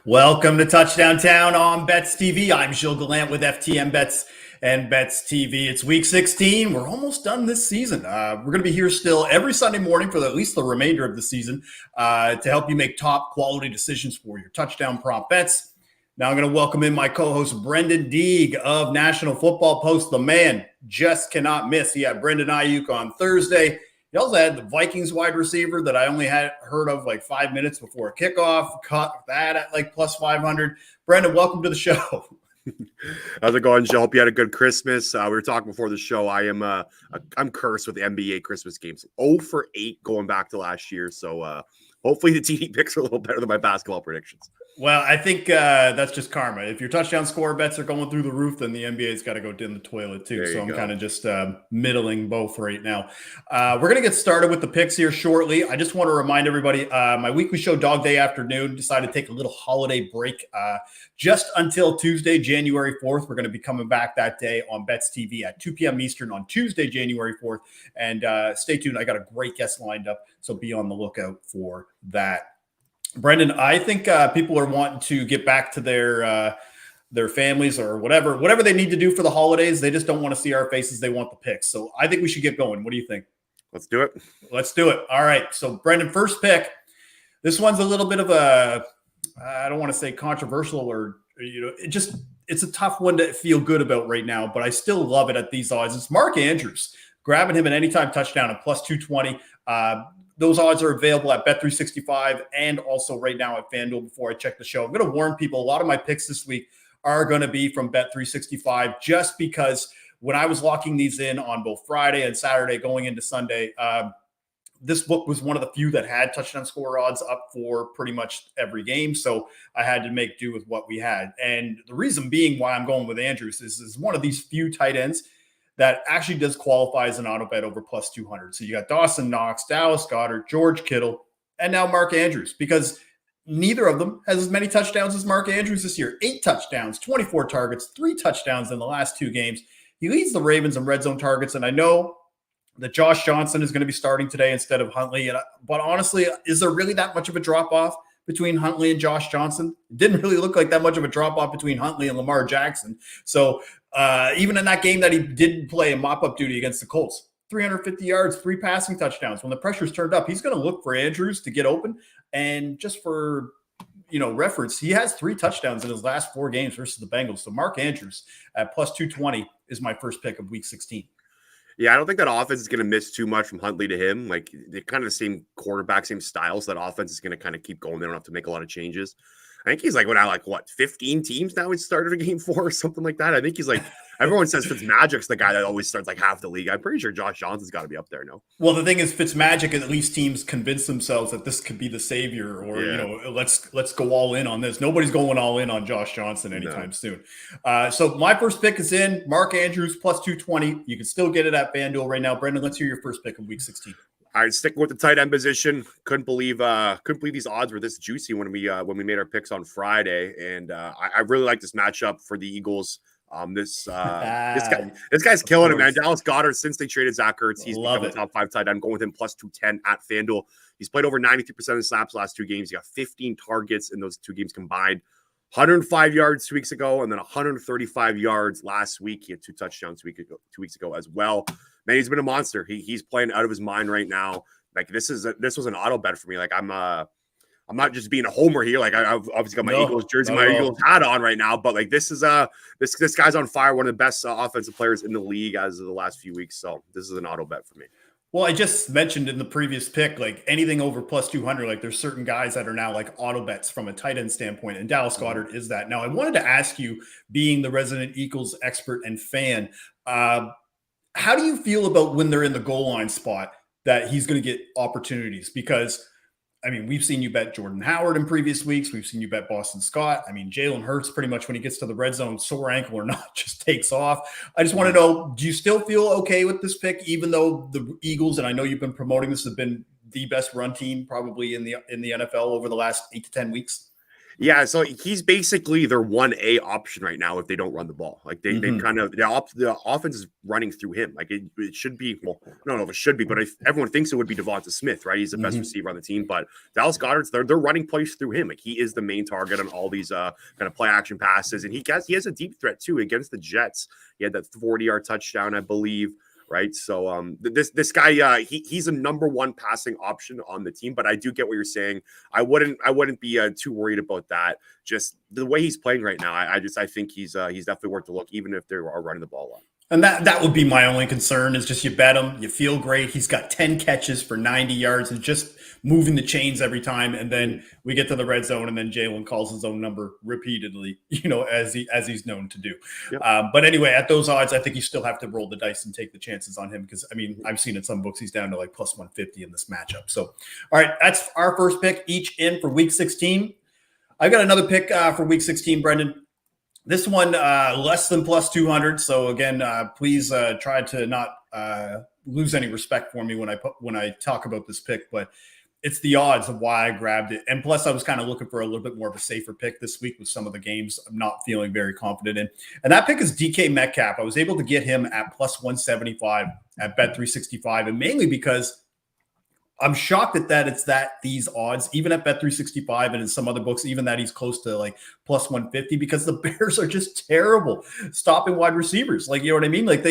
Welcome to Touchdown Town on BetsTV. I'm Gilles Gallant with FTNBets and BetsTV. It's week 16. We're almost done this season. We're going to be here still every Sunday morning for at least the remainder of the season to help you make top quality decisions for your touchdown prop bets. Now I'm going to welcome in my co-host Brenden Deeg of National Football Post. The man just cannot miss. He had Brenden Ayuk on Thursday. He also had the Vikings wide receiver that I only had heard of like 5 minutes before kickoff. Caught that at like plus 500. Brenden, welcome to the show. How's it going, Joe? Hope you had a good Christmas. We were talking before the show. I'm cursed with the NBA Christmas games. 0 for 8 going back to last year. So hopefully the TD picks are a little better than my basketball predictions. Well, I think that's just karma. If your touchdown score bets are going through the roof, then the NBA's got to go in the toilet too. So I'm kind of just middling both right now. We're going to get started with the picks here shortly. I just want to remind everybody, my weekly show, Dog Day Afternoon, decided to take a little holiday break just until Tuesday, January 4th. We're going to be coming back that day on BetsTV at 2 p.m. Eastern on Tuesday, January 4th. And stay tuned. I got a great guest lined up, so be on the lookout for that. Brenden, I think people are wanting to get back to their families or whatever they need to do for the holidays. They just don't want to see our faces. They want the picks. So I think we should get going. What do you think? Let's do it. Let's do it. All right. So Brenden, first pick. This one's a little bit of a, I don't want to say controversial or, it's a tough one to feel good about right now, but I still love it at these odds. It's Mark Andrews. Grabbing him at anytime touchdown at plus 220. Those odds are available at Bet365 and also right now at FanDuel before I check the show. I'm going to warn people, a lot of my picks this week are going to be from Bet365 just because when I was locking these in on both Friday and Saturday going into Sunday, this book was one of the few that had touchdown score odds up for pretty much every game. So I had to make do with what we had. And the reason being why I'm going with Andrews is one of these few tight ends that actually does qualify as an auto bet over plus 200. So you got Dawson Knox, Dallas Goedert, George Kittle, and now Mark Andrews, because neither of them has as many touchdowns as Mark Andrews this year. 8 touchdowns, 24 targets, 3 touchdowns in the last 2 games. He leads the Ravens in red zone targets, and I know that Josh Johnson is going to be starting today instead of Huntley. But honestly, is there really that much of a drop-off between Huntley and Josh Johnson? It didn't really look like that much of a drop-off between Huntley and Lamar Jackson. So even in that game that he didn't play a mop-up duty against the Colts, 350 yards, 3 passing touchdowns. When the pressure's turned up, he's going to look for Andrews to get open. And just for reference, he has 3 touchdowns in his last 4 games versus the Bengals. So Mark Andrews at plus 220 is my first pick of week 16. Yeah, I don't think that offense is going to miss too much from Huntley to him. Like, they're kind of the same quarterback, same styles. So that offense is going to kind of keep going. They don't have to make a lot of changes. I think he's went out 15 teams now he's started a game for or something like that. I think he's everyone says Fitzmagic's the guy that always starts half the league. I'm pretty sure Josh Johnson's got to be up there, no? Well, the thing is, Fitzmagic, at least teams convince themselves that this could be the savior or, let's go all in on this. Nobody's going all in on Josh Johnson anytime soon. So my first pick is in. Mark Andrews plus 220. You can still get it at FanDuel right now. Brenden, let's hear your first pick of week 16. All right, sticking with the tight end position. Couldn't believe these odds were this juicy when we made our picks on Friday, and I really like this matchup for the Eagles. This guy's killing it, man. Dallas Goedert, since they traded Zach Ertz, he's become a top 5 tight end. I'm going with him plus 210 at FanDuel. He's played over 93% of the snaps last 2 games. He got 15 targets in those 2 games combined. 105 yards 2 weeks ago, and then 135 yards last week. He had 2 touchdowns 2 weeks ago as well. Man, he's been a monster. He's playing out of his mind right now. This was an auto bet for me. I'm not just being a homer here. I've obviously got my Eagles jersey, my Eagles hat on right now. But this guy's on fire. One of the best offensive players in the league as of the last few weeks. So this is an auto bet for me. Well, I just mentioned in the previous pick, anything over plus 200, there's certain guys that are now auto bets from a tight end standpoint, and Dallas Goedert is that. Now, I wanted to ask you, being the resident Eagles expert and fan, how do you feel about when they're in the goal line spot that he's going to get opportunities? Because, we've seen you bet Jordan Howard in previous weeks. We've seen you bet Boston Scott. Jalen Hurts pretty much when he gets to the red zone, sore ankle or not, just takes off. I just want to know, do you still feel okay with this pick, even though the Eagles, and I know you've been promoting this, have been the best run team probably in the NFL over the last 8 to 10 weeks? Yeah, so he's basically their 1A option right now if they don't run the ball. Like they kind of the offense is running through him. Like it should be. Well, I don't know if it should be, but if everyone thinks it would be Devonta Smith, right? He's the best receiver on the team. But Dallas Goedert's they're running plays through him. Like he is the main target on all these kind of play action passes, and he has a deep threat too against the Jets. He had that 40-yard touchdown, I believe. Right. So this guy, he's a number one passing option on the team. But I do get what you're saying. I wouldn't be too worried about that. Just the way he's playing right now. I think he's definitely worth a look, even if they are running the ball a lot. And that would be my only concern is just you bet him, you feel great. He's got 10 catches for 90 yards and just moving the chains every time. And then we get to the red zone and then Jalen calls his own number repeatedly, as he's known to do. Yep. But anyway, at those odds, I think you still have to roll the dice and take the chances on him because, I've seen in some books he's down to like plus 150 in this matchup. So, all right, that's our first pick, each in for week 16. I've got another pick for week 16, Brenden. This one less than plus 200. So again, please try to not lose any respect for me when I talk about this pick. But it's the odds of why I grabbed it, and plus I was kind of looking for a little bit more of a safer pick this week with some of the games I'm not feeling very confident in. And that pick is DK Metcalf. I was able to get him at plus 175 at Bet365, and mainly because I'm shocked at these odds, even at Bet365 and in some other books, even that he's close to like plus 150 because the Bears are just terrible stopping wide receivers. Like, you know what I mean? Like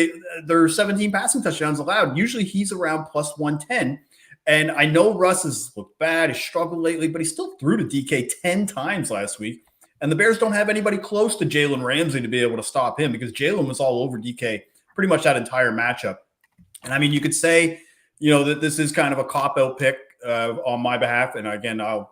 they're 17 passing touchdowns allowed. Usually he's around plus 110. And I know Russ has looked bad. He's struggled lately, but he still threw to DK 10 times last week. And the Bears don't have anybody close to Jalen Ramsey to be able to stop him because Jalen was all over DK pretty much that entire matchup. And you could say, that this is kind of a cop-out pick on my behalf. And again, I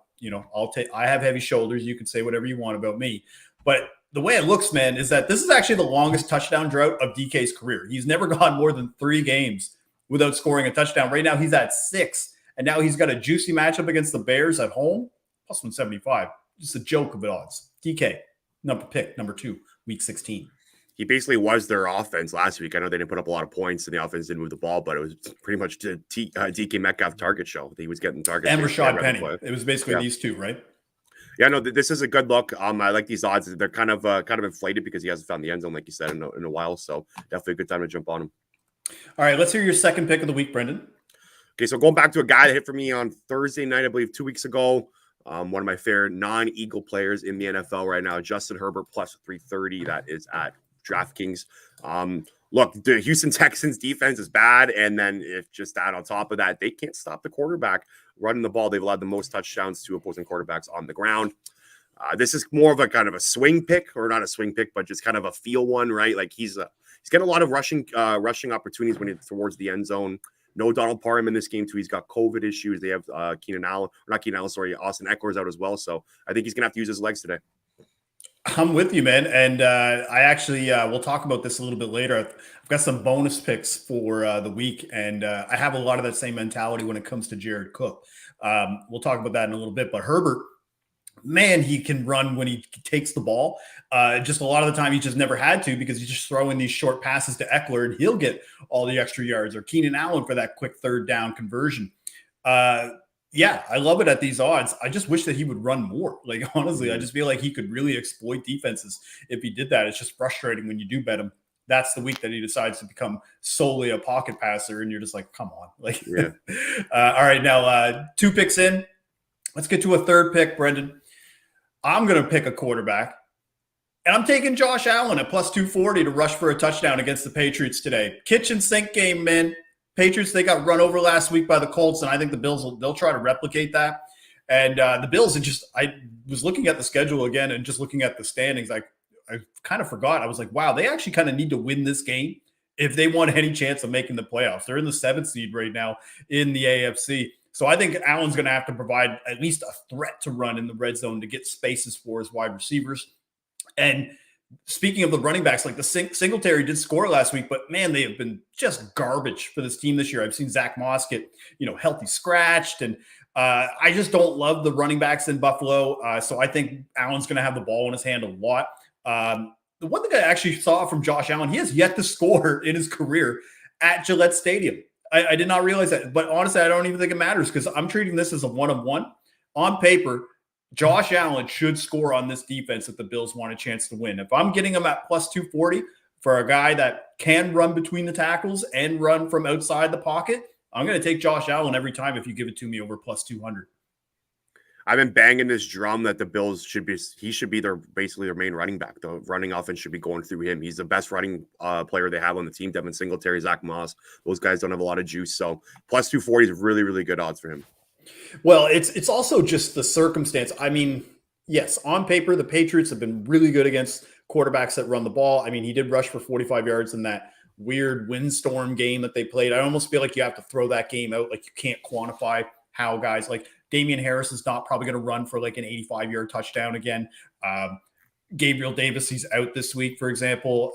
have heavy shoulders. You can say whatever you want about me. But the way it looks, man, is that this is actually the longest touchdown drought of DK's career. He's never gone more than 3 games without scoring a touchdown. Right now, he's at 6. And now he's got a juicy matchup against the Bears at home, plus 175. Just a joke of odds. DK, number 2, week 16. He basically was their offense last week. I know they didn't put up a lot of points and the offense didn't move the ball, but it was pretty much the DK Metcalf target show. He was getting targets. And Rashad Penny. It was basically these two, right? Yeah, no, this is a good look. I like these odds. They're kind of inflated because he hasn't found the end zone, like you said, in a while. So definitely a good time to jump on him. All right, let's hear your second pick of the week, Brenden. Okay, so going back to a guy that hit for me on Thursday night, I believe 2 weeks ago. One of my favorite non-Eagle players in the NFL right now, Justin Herbert plus 330. That is at DraftKings. Look, the Houston Texans defense is bad. And then if just that on top of that, they can't stop the quarterback running the ball. They've allowed the most touchdowns to opposing quarterbacks on the ground. This is more of a kind of a swing pick, or not a swing pick, but just kind of a feel one, right? Like he's getting a lot of rushing opportunities when he's towards the end zone. No Donald Parham in this game too. He's got COVID issues. They have Austin Eckler's out as well. So I think he's gonna have to use his legs today. I'm with you, man. And I actually, we'll talk about this a little bit later. I've got some bonus picks for the week, and I have a lot of that same mentality when it comes to Jared Cook. We'll talk about that in a little bit. But Herbert, man, he can run when he takes the ball. Just a lot of the time he just never had to because he's just throwing these short passes to Eckler, and he'll get all the extra yards, or Keenan Allen for that quick third down conversion. Yeah, I love it at these odds. I just wish that he would run more. Like, honestly, I just feel like he could really exploit defenses if he did that. It's just frustrating when you do bet him. That's the week that he decides to become solely a pocket passer, and you're just like, come on. Like, yeah. All right, now 2 picks in. Let's get to a third pick, Brenden. I'm going to pick a quarterback, and I'm taking Josh Allen at plus 240 to rush for a touchdown against the Patriots today. Kitchen sink game, man. Patriots, they got run over last week by the Colts, and I think the Bills they'll try to replicate that. And the Bills, I was looking at the schedule again and just looking at the standings. I kind of forgot. I was like, wow, they actually kind of need to win this game if they want any chance of making the playoffs. They're in the 7th seed right now in the AFC. So I think Allen's going to have to provide at least a threat to run in the red zone to get spaces for his wide receivers. And speaking of the running backs, like the Singletary did score last week, but man, they have been just garbage for this team this year. I've seen Zach Moss get, healthy scratched, and I just don't love the running backs in Buffalo. So I think Allen's going to have the ball in his hand a lot. The one thing I actually saw from Josh Allen, he has yet to score in his career at Gillette Stadium. I did not realize that, but honestly, I don't even think it matters because I'm treating this as a 1-of-1 on paper. Josh Allen should score on this defense if the Bills want a chance to win. If I'm getting him at plus 240 for a guy that can run between the tackles and run from outside the pocket, I'm going to take Josh Allen every time if you give it to me over plus 200. I've been banging this drum that the Bills should be basically their main running back. The running offense should be going through him. He's the best running player they have on the team. Devin Singletary, Zach Moss, those guys don't have a lot of juice. So plus 240 is really, really good odds for him. Well, it's also just the circumstance. I mean, yes, on paper, the Patriots have been really good against quarterbacks that run the ball. I mean, he did rush for 45 yards in that weird windstorm game that they played. I almost feel like you have to throw that game out. Like you can't quantify how guys like Damian Harris is not probably going to run for like an 85-yard touchdown again. Gabriel Davis, he's out this week, for example.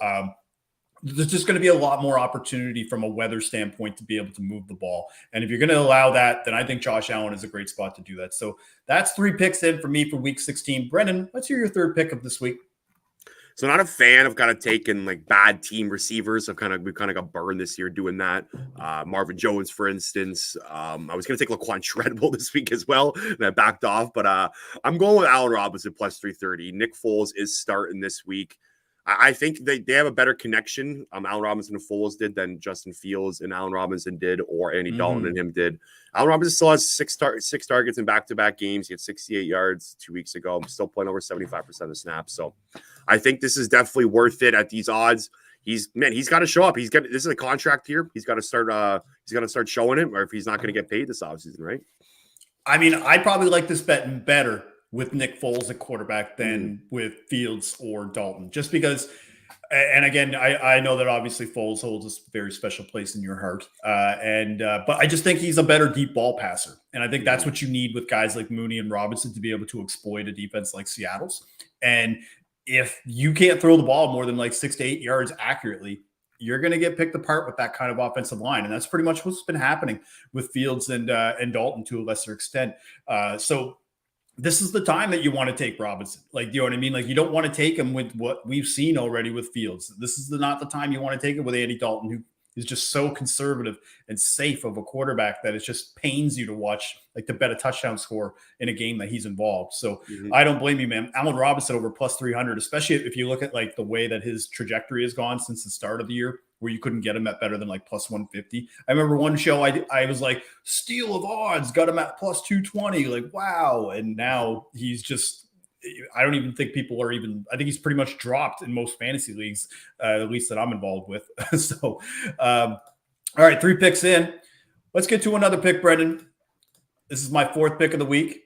There's just going to be a lot more opportunity from a weather standpoint to be able to move the ball. And if you're going to allow that, then I think Josh Allen is a great spot to do that. So that's 3 picks in for me for week 16. Brenden, let's hear your third pick of this week. So not a fan of kind of taking like bad team receivers. We've kind of got burned this year doing that. Marvin Jones, for instance. I was going to take Laquan Treadwell this week as well, and I backed off. But I'm going with Allen Robinson plus 330. Nick Foles is starting this week. I think they have a better connection. Allen Robinson and Foles did than Justin Fields and Allen Robinson did, or Andy Dalton and him did. Allen Robinson still has six targets in back-to-back games. He had 68 yards 2 weeks ago. I'm still playing over 75% of snaps. So I think this is definitely worth it at these odds. He's got to show up. This is a contract here. He's got to start showing it, or if he's not going to get paid this offseason, right? I mean, I probably like this bet better with Nick Foles at quarterback than with Fields or Dalton, just because. And again, I know that obviously Foles holds a very special place in your heart, but I just think he's a better deep ball passer, and I think that's what you need with guys like Mooney and Robinson to be able to exploit a defense like Seattle's. And if you can't throw the ball more than like 6 to 8 yards accurately, you're going to get picked apart with that kind of offensive line, and that's pretty much what's been happening with Fields and Dalton to a lesser extent. So this is the time that you want to take Robinson. Like, you know what I mean? Like, you don't want to take him with what we've seen already with Fields. This is not the time you want to take it with Andy Dalton, who is just so conservative and safe of a quarterback that it just pains you to watch, like, to bet a touchdown score in a game that he's involved. So I don't blame you, man. Allen Robinson over plus 300, especially if you look at like the way that his trajectory has gone since the start of the year, where you couldn't get him at better than like plus 150. I remember one show I was like, steal of odds, got him at plus 220. Like, wow. And now he's just, I don't even think people are even, I think he's pretty much dropped in most fantasy leagues, at least that I'm involved with. So, all right, 3 picks in. Let's get to another pick, Brenden. This is my 4th pick of the week.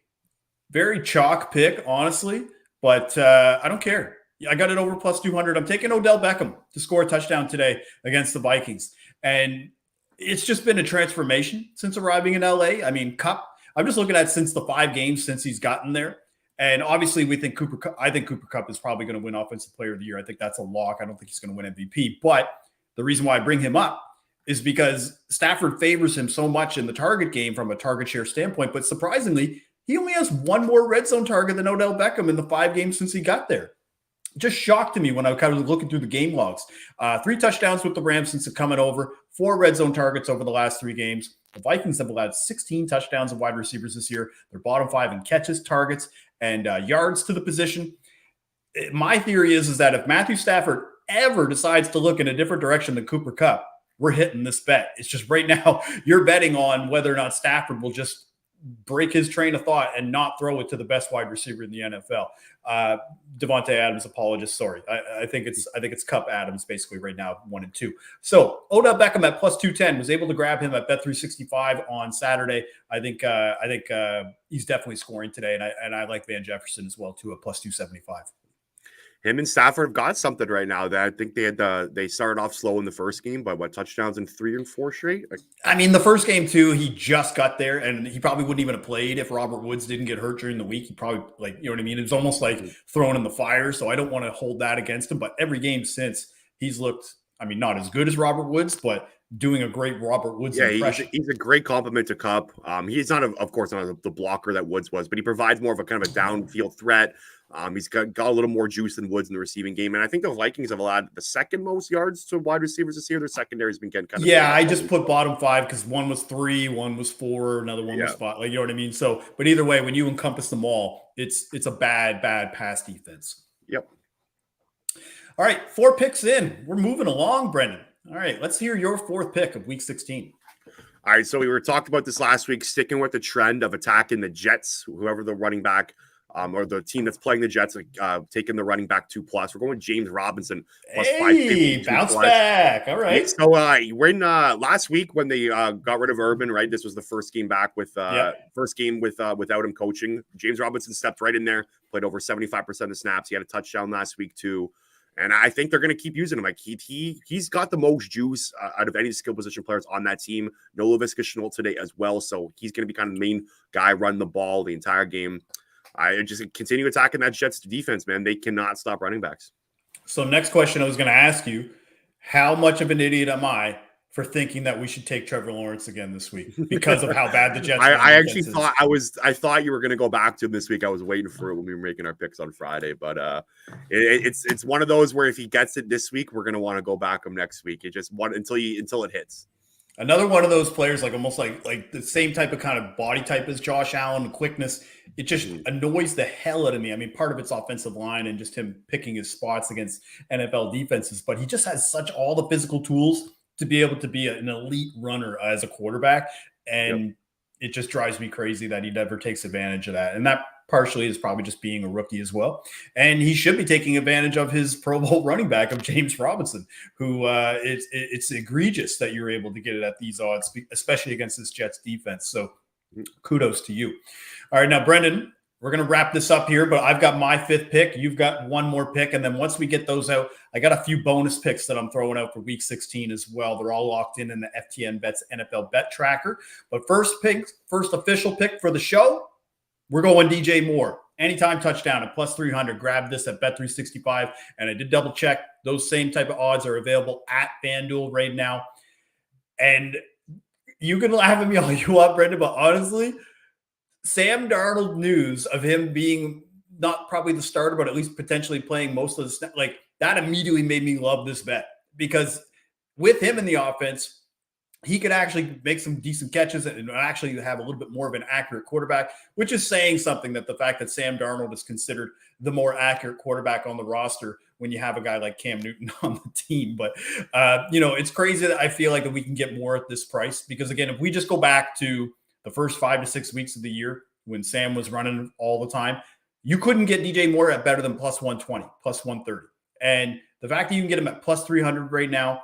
Very chalk pick, honestly, but I don't care. I got it over plus 200. I'm taking Odell Beckham to score a touchdown today against the Vikings. And it's just been a transformation since arriving in LA. I mean, Kupp, I'm just looking at since the 5 games since he's gotten there. And obviously I think Cooper Kupp is probably going to win Offensive Player of the Year. I think that's a lock. I don't think he's going to win MVP. But the reason why I bring him up is because Stafford favors him so much in the target game from a target share standpoint. But surprisingly, he only has 1 more red zone target than Odell Beckham in the 5 games since he got there. Just shocked to me when I was kind of looking through the game logs. 3 touchdowns with the Rams since coming over, 4 red zone targets over the last 3 games. The Vikings have allowed 16 touchdowns of wide receivers this year. They're bottom 5 in catches, targets, and yards to the position. My theory is that if Matthew Stafford ever decides to look in a different direction than Cooper Kupp, we're hitting this bet. It's just right now you're betting on whether or not Stafford will just break his train of thought and not throw it to the best wide receiver in the NFL. Devontae Adams, apologist. Sorry. I think it's Kupp Adams basically right now, 1 and 2. So Odell Beckham at plus 210 was able to grab him at Bet365 on Saturday. I think he's definitely scoring today. And I like Van Jefferson as well too at plus 275. Him and Stafford have got something right now that I think they started off slow in the first game, but touchdowns in 3 and 4 straight? I mean, the first game too, he just got there and he probably wouldn't even have played if Robert Woods didn't get hurt during the week. He probably, like, you know what I mean? It was almost like thrown in the fire. So I don't want to hold that against him, but every game since he's looked, I mean, not as good as Robert Woods, but doing a great Robert Woods impression. He's a great compliment to Kupp. He's not, of course, not the blocker that Woods was, but he provides more of a kind of a downfield threat. He's got a little more juice than Woods in the receiving game. And I think the Vikings have allowed the second most yards to wide receivers this year. Their secondary has been getting kind of. Yeah, I just put bottom 5 because one was 3, one was 4, another one was 5. Like, you know what I mean? So, but either way, when you encompass them all, it's a bad pass defense. Yep. All right, 4 picks in. We're moving along, Brenden. All right, let's hear your 4th pick of Week 16. All right, so we were talking about this last week, sticking with the trend of attacking the Jets, whoever the running back or the team that's playing the Jets, taking the running back 2+. We're going with James Robinson plus 5. Bounce back. All right. So we're in last week when they got rid of Urban, right? This was the first game back with without him coaching. James Robinson stepped right in there, played over 75% of snaps. He had a touchdown last week too. And I think they're going to keep using him. Like he's got the most juice out of any skill position players on that team. No Laviska Shenault today as well. So he's going to be kind of the main guy running the ball the entire game. I just continue attacking that Jets defense, man. They cannot stop running backs. So next question I was going to ask you, how much of an idiot am I for thinking that we should take Trevor Lawrence again this week because of how bad the Jets I actually thought I thought you were going to go back to him this week. I was waiting for it when we were making our picks on Friday, but it's one of those where if he gets it this week, we're going to want to go back him next week. It just until it hits. Another one of those players, like almost like the same type of kind of body type as Josh Allen, the quickness. It just annoys the hell out of me. I mean, part of it's offensive line and just him picking his spots against NFL defenses, but he just has all the physical tools to be able to be an elite runner as a quarterback. And it just drives me crazy that he never takes advantage of that. And that partially is probably just being a rookie as well. And he should be taking advantage of his Pro Bowl running back of James Robinson, who it's egregious that you're able to get it at these odds, especially against this Jets defense. So kudos to you. All right, now, Brenden, we're going to wrap this up here, but I've got my 5th pick. You've got one more pick. And then once we get those out, I got a few bonus picks that I'm throwing out for Week 16 as well. They're all locked in the FTNBets NFL Bet Tracker. But first official pick for the show, we're going DJ Moore. Anytime touchdown at plus 300. Grab this at Bet365. And I did double check. Those same type of odds are available at FanDuel right now. And you can laugh at me all you want, Brenden, but honestly, Sam Darnold news of him being not probably the starter, but at least potentially playing most of the snap, like that immediately made me love this bet because with him in the offense, he could actually make some decent catches and actually have a little bit more of an accurate quarterback, which is saying something that the fact that Sam Darnold is considered the more accurate quarterback on the roster when you have a guy like Cam Newton on the team. But, it's crazy that I feel like that we can get more at this price because, again, if we just go back to the first 5 to 6 weeks of the year when Sam was running all the time, you couldn't get DJ Moore at better than plus 120, plus 130. And the fact that you can get him at plus 300 right now,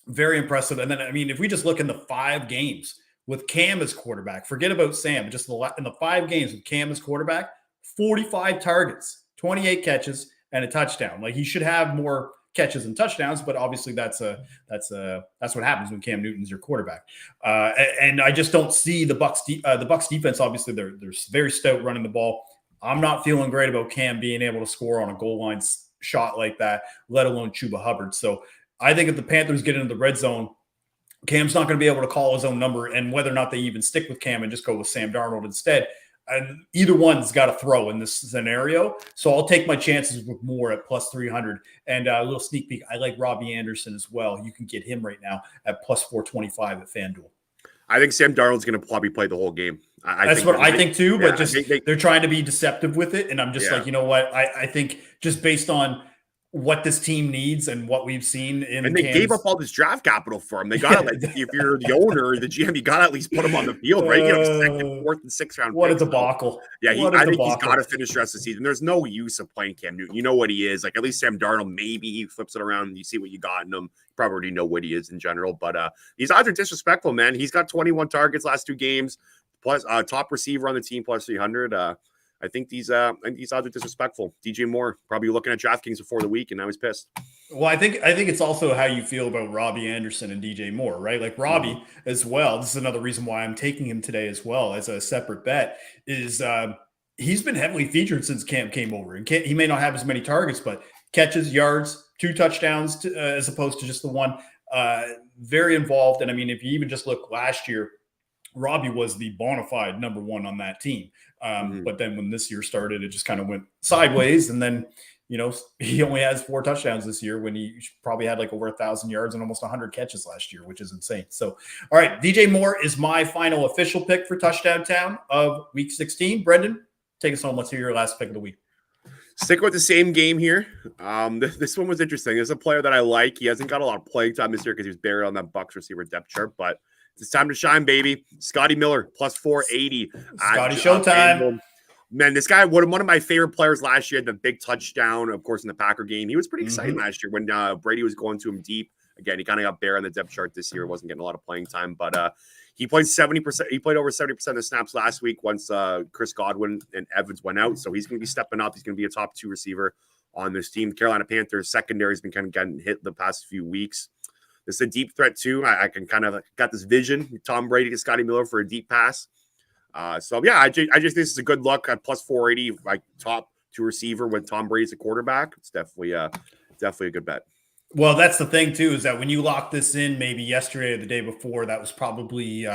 very impressive. And then, I mean, if we just look in the 5 games with Cam as quarterback, forget about Sam, just in the 5 games with Cam as quarterback, 45 targets, 28 catches, and a touchdown. Like he should have more catches and touchdowns, but obviously that's what happens when Cam Newton's your quarterback. And I just don't see the Bucs defense. Obviously, they're very stout running the ball. I'm not feeling great about Cam being able to score on a goal line shot like that, let alone Chuba Hubbard. So I think if the Panthers get into the red zone, Cam's not going to be able to call his own number, and whether or not they even stick with Cam and just go with Sam Darnold instead. And either one's got to throw in this scenario. So I'll take my chances with Moore at plus 300. And a little sneak peek, I like Robbie Anderson as well. You can get him right now at plus 425 at FanDuel. I think Sam Darnold's going to probably play the whole game. I think too, but they're trying to be deceptive with it. And I'm just like, you know what? I think just based on what this team needs and what we've seen in they gave up all this draft capital for him. They got to, if you're the owner or the GM, you got to at least put him on the field, right? You know, 2nd, 4th, and 6th round. What a debacle. Yeah, I think he's got to finish the rest of the season. There's no use of playing Cam Newton. You know what he is. Like, at least Sam Darnold, maybe he flips it around and you see what you got in him. You probably already know what he is in general. But these odds are disrespectful, man. He's got 21 targets last 2 games, plus top receiver on the team, plus 300. I think these odds are disrespectful. DJ Moore probably looking at DraftKings before the week, and now he's pissed. Well, I think it's also how you feel about Robbie Anderson and DJ Moore, right? Like Robbie as well. This is another reason why I'm taking him today as well as a separate bet. Is he's been heavily featured since Cam came over, and he may not have as many targets, but catches, yards, 2 touchdowns as opposed to just the one. Very involved, and I mean, if you even just look last year Robbie was the bona fide number one on that team. But then when this year started, it just kind of went sideways. And then, he only has 4 touchdowns this year when he probably had like over 1,000 yards and almost 100 catches last year, which is insane. So, all right, DJ Moore is my final official pick for Touchdown Town of Week 16. Brenden, take us home. Let's hear your last pick of the week. Stick with the same game here. This one was interesting. There's a player that I like. He hasn't got a lot of playing time this year because he was buried on that Bucs receiver depth chart, but it's time to shine, baby. Scotty Miller, plus 480. Scotty Showtime. Man, this guy, one of my favorite players last year, had the big touchdown, of course, in the Packer game. He was pretty exciting last year when Brady was going to him deep. Again, he kind of got bare on the depth chart this year. Wasn't getting a lot of playing time, but he played 70%. He played over 70% of the snaps last week once Chris Godwin and Evans went out. So he's going to be stepping up. He's going to be a top 2 receiver on this team. Carolina Panthers secondary has been kind of getting hit the past few weeks. This is a deep threat too. I can kind of got this vision. Tom Brady to Scotty Miller for a deep pass. So yeah, I just think this is a good look at plus 480, like top 2 receiver when Tom Brady's a quarterback. It's definitely a good bet. Well, that's the thing too, is that when you lock this in, maybe yesterday or the day before, that was probably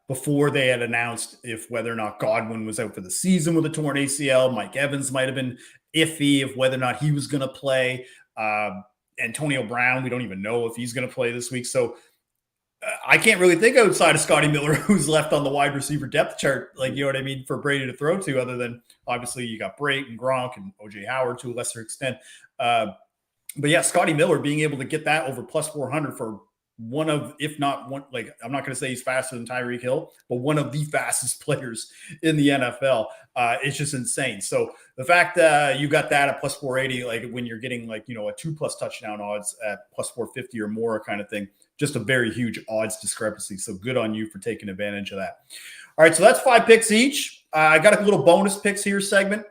before they had announced if whether or not Godwin was out for the season with a torn ACL. Mike Evans might have been iffy of whether or not he was going to play. Antonio Brown, we don't even know if he's going to play this week. So I can't really think outside of Scotty Miller, who's left on the wide receiver depth chart, like, you know what I mean, for Brady to throw to, other than obviously you got Brate and Gronk and OJ Howard to a lesser extent. But yeah, Scotty Miller being able to get that over plus 400 for one of, if not one, like, I'm not going to say he's faster than Tyreek Hill, but one of the fastest players in the NFL. It's just insane. So the fact that you got that at plus 480, like when you're getting like, a 2+ touchdown odds at plus 450 or more kind of thing, just a very huge odds discrepancy. So good on you for taking advantage of that. All right. So that's 5 picks each. I got a little bonus picks here segment.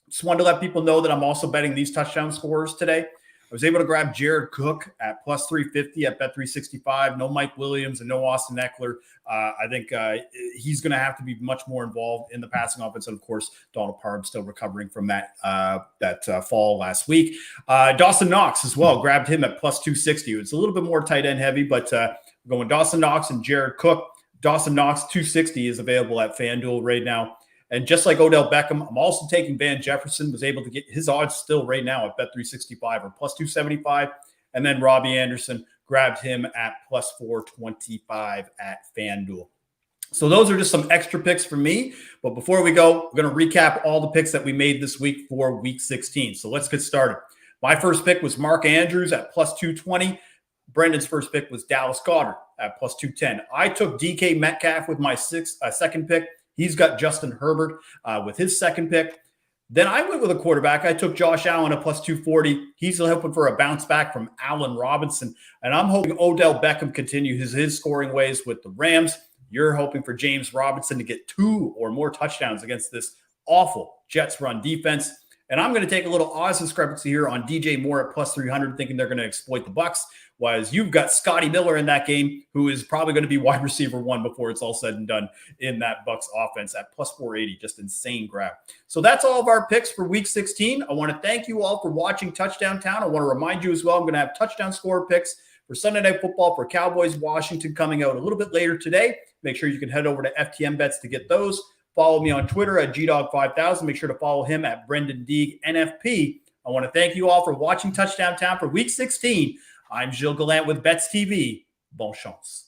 Just wanted to let people know that I'm also betting these touchdown scorers today. I was able to grab Jared Cook at plus 350 at Bet365. No Mike Williams and no Austin Eckler. I think he's going to have to be much more involved in the passing offense. And, of course, Donald Parham still recovering from that fall last week. Dawson Knox as well. Grabbed him at plus 260. It's a little bit more tight end heavy, but going Dawson Knox and Jared Cook. Dawson Knox 260 is available at FanDuel right now. And just like Odell Beckham, I'm also taking Van Jefferson, was able to get his odds still right now at Bet365 or plus 275. And then Robbie Anderson grabbed him at plus 425 at FanDuel. So those are just some extra picks for me. But before we go, we're going to recap all the picks that we made this week for Week 16. So let's get started. My first pick was Mark Andrews at plus 220. Brendan's first pick was Dallas Goedert at plus 210. I took DK Metcalf with my second pick. He's got Justin Herbert with his second pick. Then I went with a quarterback. I took Josh Allen at plus 240. He's hoping for a bounce back from Allen Robinson. And I'm hoping Odell Beckham continues his scoring ways with the Rams. You're hoping for James Robinson to get 2 or more touchdowns against this awful Jets run defense. And I'm going to take a little odds discrepancy here on DJ Moore at plus 300, thinking they're going to exploit the Bucs. Whereas you've got Scotty Miller in that game, who is probably going to be wide receiver 1 before it's all said and done in that Bucs offense at plus 480. Just insane grab. So that's all of our picks for Week 16. I want to thank you all for watching Touchdown Town. I want to remind you as well, I'm going to have touchdown score picks for Sunday Night Football for Cowboys-Washington coming out a little bit later today. Make sure you can head over to FTNBets to get those. Follow me on Twitter at GDog5000. Make sure to follow him at Brenden Deeg NFP. I want to thank you all for watching Touchdown Town for Week 16. I'm Gilles Gallant with BetsTV. Bon chance.